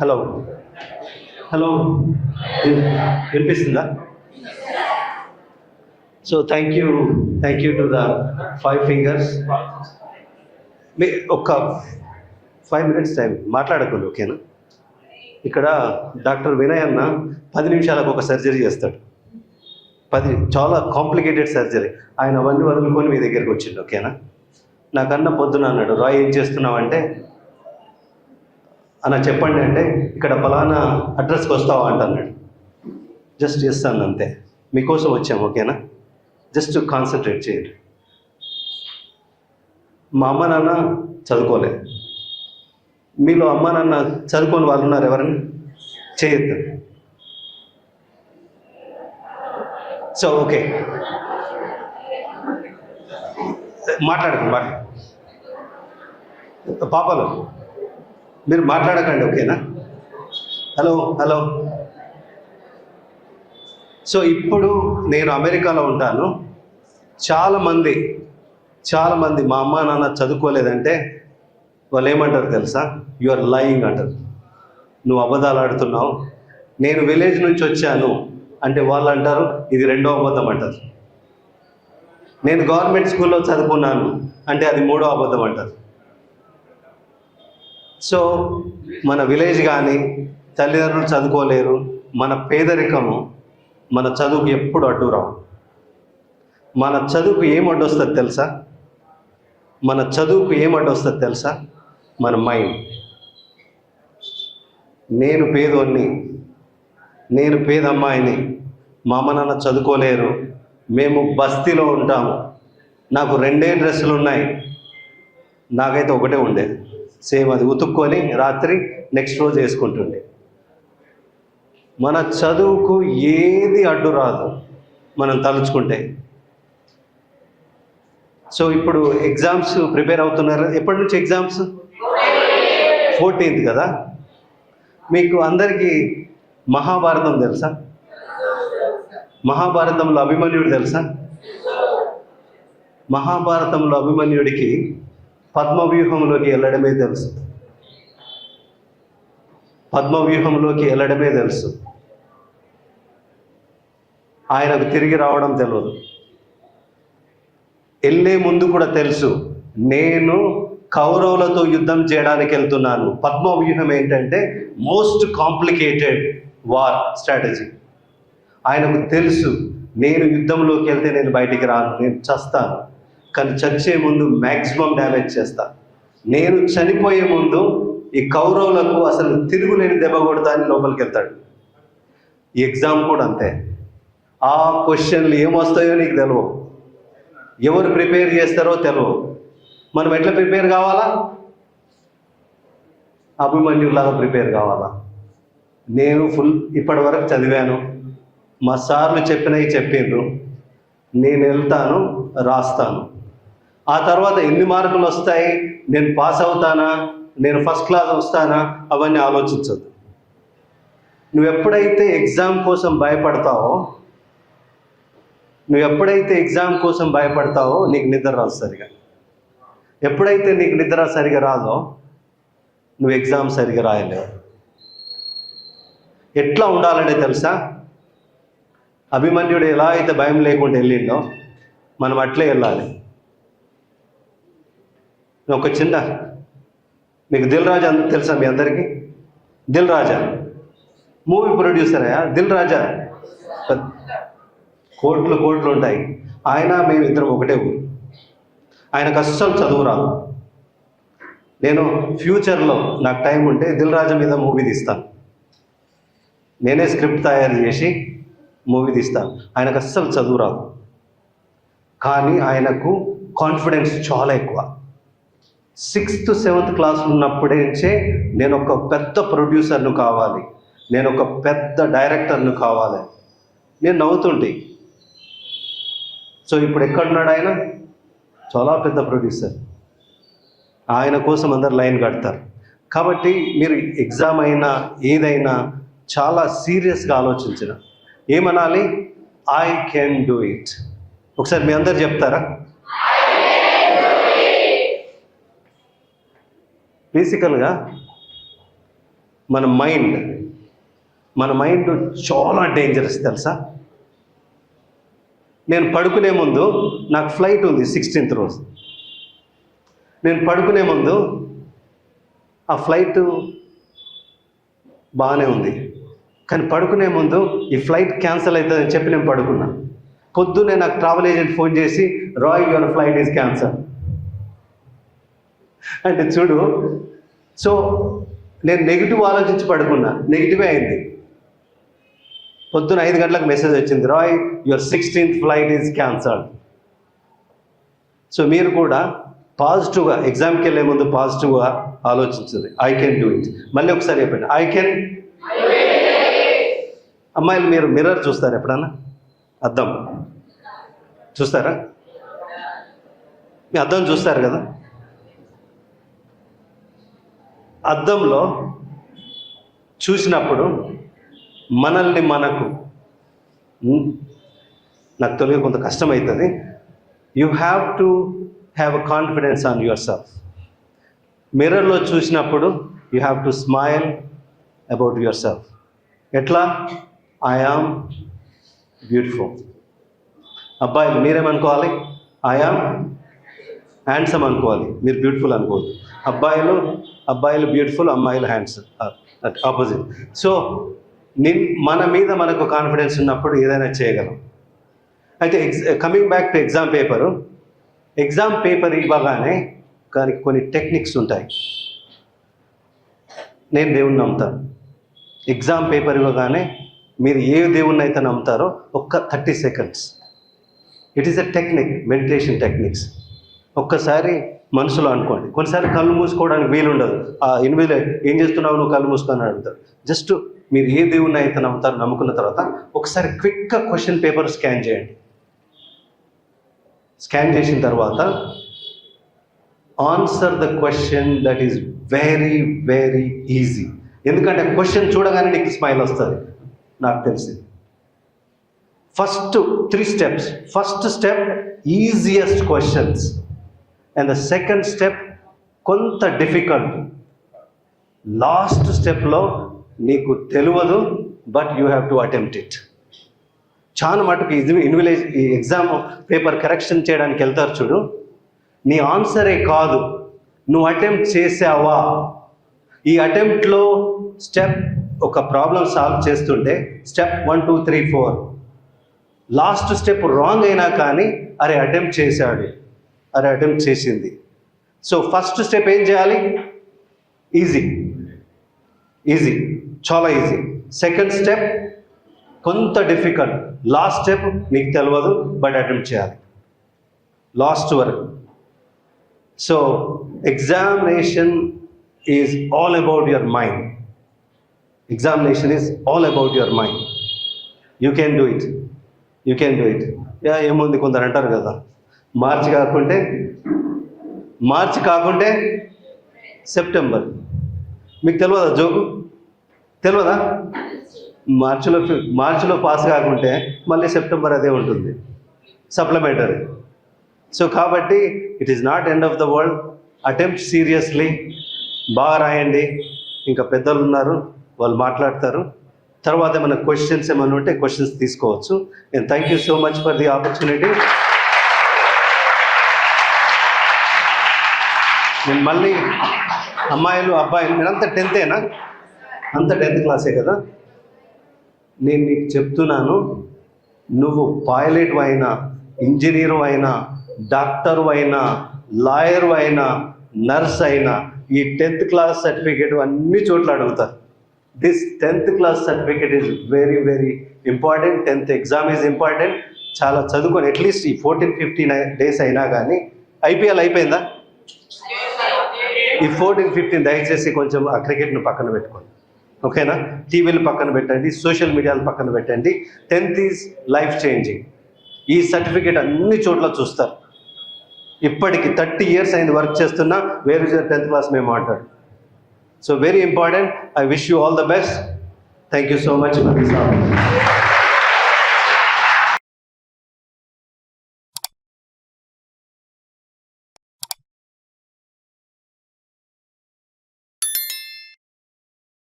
Hello hello వినిపిస్తుందా? So thank you to the 5 fingers. మీ ఒక 5 minutes టైం మాట్లాడకండి, ఓకేనా? ఇక్కడ డాక్టర్ వినయ్ అన్న 10 నిమిషాలకు ఒక సర్జరీ చేస్తాడు. చాలా కాంప్లికేటెడ్ సర్జరీ. ఆయన అవన్నీ వదులుకొని మీ దగ్గరికి వచ్చిండు, ఓకేనా? నాకన్నా పొద్దున అన్నాడు, రాయ్ ఏం చేస్తున్నావు అంటే, అన్న చెప్పండి అంటే, ఇక్కడ ఫలానా అడ్రస్కి వస్తావా అంటున్నాడు. జస్ట్ చేస్తాను అంతే, మీకోసం వచ్చాము, ఓకేనా? జస్ట్ కాన్సన్ట్రేట్ చేయండి. మా అమ్మ నాన్న చదువుకోలే. మీలో అమ్మ నాన్న చదువుకొని వాళ్ళు ఉన్నారు? ఎవరైనా చేయొద్దు. సో ఓకే, మాట్లాడకండి. పాపలు మీరు మాట్లాడకండి, ఓకేనా? హలో. సో ఇప్పుడు నేను అమెరికాలో ఉంటాను. చాలామంది మా అమ్మ నాన్న చదువుకోలేదంటే వాళ్ళు ఏమంటారు తెలుసా? యు ఆర్ లయింగ్ అంటారు. నువ్వు అబద్ధాలు ఆడుతున్నావు. నేను విలేజ్ నుంచి వచ్చాను అంటే వాళ్ళు అంటారు ఇది రెండో అబద్ధం అంటారు. నేను గవర్నమెంట్ స్కూల్లో చదువుకున్నాను అంటే అది మూడో అబద్ధం అంటారు. సో మన విలేజ్ కానీ తల్లిదండ్రులు చదువుకోలేరు, మన పేదరికము మన చదువుకు ఎప్పుడు అడ్డు రావు. మన చదువుకు ఏం అడ్డొస్తుంది తెలుసా? మన మైండ్. నేను పేదోన్ని, నేను పేదమ్మాయిని, మా అమ్మ నాన్న చదువుకోలేరు, మేము బస్తీలో ఉంటాము, నాకు 2 డ్రెస్సులు ఉన్నాయి. నాకైతే ఒకటే ఉండేది, సేమ్, అది ఉతుక్కొని రాత్రి నెక్స్ట్ రోజు వేసుకుంటుండే. మన చదువుకు ఏది అడ్డు రాదు మనం తలుచుకుంటే. సో ఇప్పుడు ఎగ్జామ్స్ ప్రిపేర్ అవుతున్నారు. ఎప్పటి నుంచి ఎగ్జామ్స్? 14th కదా. మీకు అందరికీ మహాభారతం తెలుసా? మహాభారతంలో అభిమన్యుడు తెలుసా? మహాభారతంలో అభిమన్యుడికి పద్మవ్యూహంలోకి వెళ్ళడమే తెలుసు. ఆయనకు తిరిగి రావడం తెలియదు. వెళ్ళే ముందు కూడా తెలుసు, నేను కౌరవులతో యుద్ధం చేయడానికి వెళ్తున్నాను. పద్మవ్యూహం ఏంటంటే మోస్ట్ కాంప్లికేటెడ్ వార్ స్ట్రాటజీ. ఆయనకు తెలుసు, నేను యుద్ధంలోకి వెళ్తే నేను బయటికి రాను, నేను చస్తాను. కానీ చచ్చే ముందు మ్యాక్సిమం డ్యామేజ్ చేస్తాను. నేను చనిపోయే ముందు ఈ కౌరవులకు అసలు తిరుగులేని దెబ్బ కొడతా అని లోపలికి వెళ్తాడు. ఈ ఎగ్జామ్ కూడా అంతే. ఆ క్వశ్చన్లు ఏమొస్తాయో నీకు తెలియవు, ఎవరు ప్రిపేర్ చేస్తారో తెలియవు. మనం ఎట్లా ప్రిపేర్ కావాలా? అభిమన్యులాగా ప్రిపేర్ కావాలా? నేను ఇప్పటి వరకు చదివాను, మా సార్లు చెప్పినవి చెప్పిండ్రు, నేను వెళ్తాను, రాస్తాను. ఆ తర్వాత ఎన్ని మార్కులు వస్తాయి, నేను పాస్ అవుతానా, నేను ఫస్ట్ క్లాస్ వస్తానా, అవన్నీ ఆలోచించద్దు. నువ్వు ఎప్పుడైతే ఎగ్జామ్ కోసం భయపడతావో నీకు నిద్ర రాదు సరిగా. ఎప్పుడైతే నీకు నిద్ర సరిగా రాదో నువ్వు ఎగ్జామ్ సరిగా రాయలేవు. ఎట్లా ఉండాలంటే తెలుసా? అభిమన్యుడు ఎలా అయితే భయం లేకుండా వెళ్ళిండో మనం అట్లే వెళ్ళాలి. ఒక చిన్న, మీకు దిల్ రాజా తెలుసా మీ అందరికీ? దిల్ రాజా మూవీ ప్రొడ్యూసర్ అయ్యా. దిల్ రాజా కోట్లు ఉంటాయి. మేము ఇద్దరం ఒకటే ఊరు. ఆయనకు అస్సలు చదువు రాదు. నేను ఫ్యూచర్లో నాకు టైం ఉంటే దిల్ రాజా మీద మూవీ తీస్తాను. నేనే స్క్రిప్ట్ తయారు చేసి మూవీ తీస్తాను. ఆయనకు అస్సలు చదువు రాదు, కానీ ఆయనకు కాన్ఫిడెన్స్ చాలా ఎక్కువ. 6th 7th క్లాస్ ఉన్నప్పుడే నేను ఒక పెద్ద ప్రొడ్యూసర్ను కావాలి, నేను ఒక పెద్ద డైరెక్టర్ను కావాలి నేను నవ్వుతుంటే. సో ఇప్పుడు ఎక్కడున్నాడు ఆయన? చాలా పెద్ద ప్రొడ్యూసర్. ఆయన కోసం అందరు లైన్ కడతారు. కాబట్టి మీరు ఎగ్జామ్ అయినా ఏదైనా చాలా సీరియస్గా ఆలోచించిన ఏమనాలి? I can do it. ఒకసారి మీ అందరు చెప్తారా? బేసికల్గా మన మైండ్ చాలా డేంజరస్ తెలుసా. నేను పడుకునే ముందు నాకు ఫ్లైట్ ఉంది 16th రోజు. నేను పడుకునే ముందు ఆ ఫ్లైట్ బాగానే ఉంది, కానీ పడుకునే ముందు ఈ ఫ్లైట్ క్యాన్సిల్ అవుతుందని చెప్పి నేను పడుకున్నా. పొద్దున్నే నాకు ట్రావెల్ ఏజెంట్ ఫోన్ చేసి, రాయ్ యువర్ ఫ్లైట్ ఈజ్ క్యాన్సల్ అంటే చూడు. సో నేను నెగిటివ్ ఆలోచించి పడుకున్నా, నెగిటివే అయింది. పొద్దున 5 గంటలకు మెసేజ్ వచ్చింది, రాయ్ your 16th flight is cancelled. So మీరు కూడా పాజిటివ్గా, ఎగ్జామ్కి వెళ్ళే ముందు పాజిటివ్గా ఆలోచించండి. I can do it. మళ్ళీ ఒకసారి చెప్పండి, ఐ కెన్. అమ్మాయిలు మీరు మిర్రర్ చూస్తారా ఎప్పుడన్నా? అద్దం చూస్తారా? మీ అద్దం చూస్తారు కదా, అద్దంలో చూసినప్పుడు మనల్ని నాకు తెలియ కొంత కష్టమవుతుంది. You have to have a confidence on yourself. మిర్రర్లో చూసినప్పుడు you have to smile about yourself. ఎట్లా? I am beautiful. అబ్బాయిలు మీరేమనుకోవాలి? ఐ యామ్ హ్యాండ్సమ్ అనుకోవాలి, మీరు బ్యూటిఫుల్ అనుకోవద్దు. అబ్బాయిలు బ్యూటిఫుల్, అమ్మాయిలు హ్యాండ్సమ్, ఆపోజిట్. సో మన మీద మనకు కాన్ఫిడెన్స్ ఉన్నప్పుడు ఏదైనా చేయగలం. అయితే coming back to exam paper ఇవ్వగానే దానికి కొన్ని టెక్నిక్స్ ఉంటాయి. నేను దేవుణ్ణి నమ్ముతాను. ఎగ్జామ్ పేపర్ ఇవ్వగానే మీరు ఏ దేవుణ్ణి అయితే నమ్ముతారో ఒక్క 30 seconds, it is a technique, meditation techniques. ఒక్కసారి మనసులో అనుకోండి. కొన్నిసారి కళ్ళు మూసుకోవడానికి వీలుండదు. ఇన్విజిలేటర్ ఏం చేస్తున్నావు నువ్వు కళ్ళు మూసుకొని అడుగుతారు. జస్ట్ మీరు ఏ దేవుణ్ణి అయితే నమ్ముతారో నమ్ముకున్న తర్వాత ఒకసారి క్విక్గా క్వశ్చన్ పేపర్ స్కాన్ చేయండి. స్కాన్ చేసిన తర్వాత answer the question that is very very easy. ఎందుకంటే క్వశ్చన్ చూడగానే నీకు స్మైల్ వస్తుంది, నాకు తెలిసింది. First 3 steps. First step easiest questions, and the second step కొంత డిఫికల్ట్. లాస్ట్ స్టెప్లో నీకు తెలియదు, but you have to attempt it. చాలా మటుకు ఈ ఎగ్జామ్ పేపర్ కరెక్షన్ చేయడానికి వెళ్తారు చూడు, నీ ఆన్సరే కాదు, నువ్వు అటెంప్ట్ చేసావా. ఈ అటెంప్ట్లో స్టెప్ ఒక ప్రాబ్లం సాల్వ్ చేస్తుంటే స్టెప్ 1 2 3 4, లాస్ట్ స్టెప్ రాంగ్ అయినా కానీ అరే అటెంప్ట్ చేశాడు, అరే అటెంప్ట్ చేసింది. సో ఫస్ట్ స్టెప్ ఏం చేయాలి? ఈజీ, చాలా ఈజీ. సెకండ్ స్టెప్ కొంత డిఫికల్ట్. లాస్ట్ స్టెప్ నీకు తెలియదు, బట్ అటెంప్ట్ చేయాలి లాస్ట్ వరకు. So examination is all about your mind. Examination is all about your mind. You can do it. ఏముంది, కొందరు అంటారు కదా, మార్చి కాకుంటే సెప్టెంబర్. మీకు తెలియదా జోకు? తెలియదా? మార్చిలో పాస్ కాకుంటే మళ్ళీ సెప్టెంబర్ అదే ఉంటుంది, సప్లిమెంటరీ. సో కాబట్టి it is not end of the world. Attempt seriously, బాగా రాయండి. ఇంకా పెద్దలు ఉన్నారు, వాళ్ళు మాట్లాడతారు. తర్వాత ఏమైనా క్వశ్చన్స్ ఏమైనా ఉంటే క్వశ్చన్స్ తీసుకోవచ్చు. And thank you so much for the opportunity. నేను మళ్ళీ అమ్మాయిలు అబ్బాయిలు మీరంతా 10th అంత 10th క్లాసే కదా. నేను నీకు చెప్తున్నాను, నువ్వు పైలట్ అయినా, ఇంజనీరు అయినా, డాక్టరు అయినా, లాయరు అయినా, నర్స్ అయినా ఈ 10th క్లాస్ సర్టిఫికేట్ అన్ని చోట్ల అడుగుతారు. This 10th class certificate is very very important. 10th exam is important. చాలా చదువుకొని అట్లీస్ట్ ఈ 14-15 days అయినా కానీ. ఐపీఎల్ అయిపోయిందా? ఈ 14-15 దయచేసి కొంచెం ఆ క్రికెట్ను పక్కన పెట్టుకోండి, ఓకేనా? టీవీలు పక్కన పెట్టండి, సోషల్ మీడియాలు పక్కన పెట్టండి. 10th is life changing. ఈ సర్టిఫికేట్ అన్ని చోట్ల చూస్తారు. ఇప్పటికి 30 years అయింది వర్క్ చేస్తున్నా, where is your 10th class మేము మాట్లాడు. So very important. I wish you all the best. Thank you so much for this.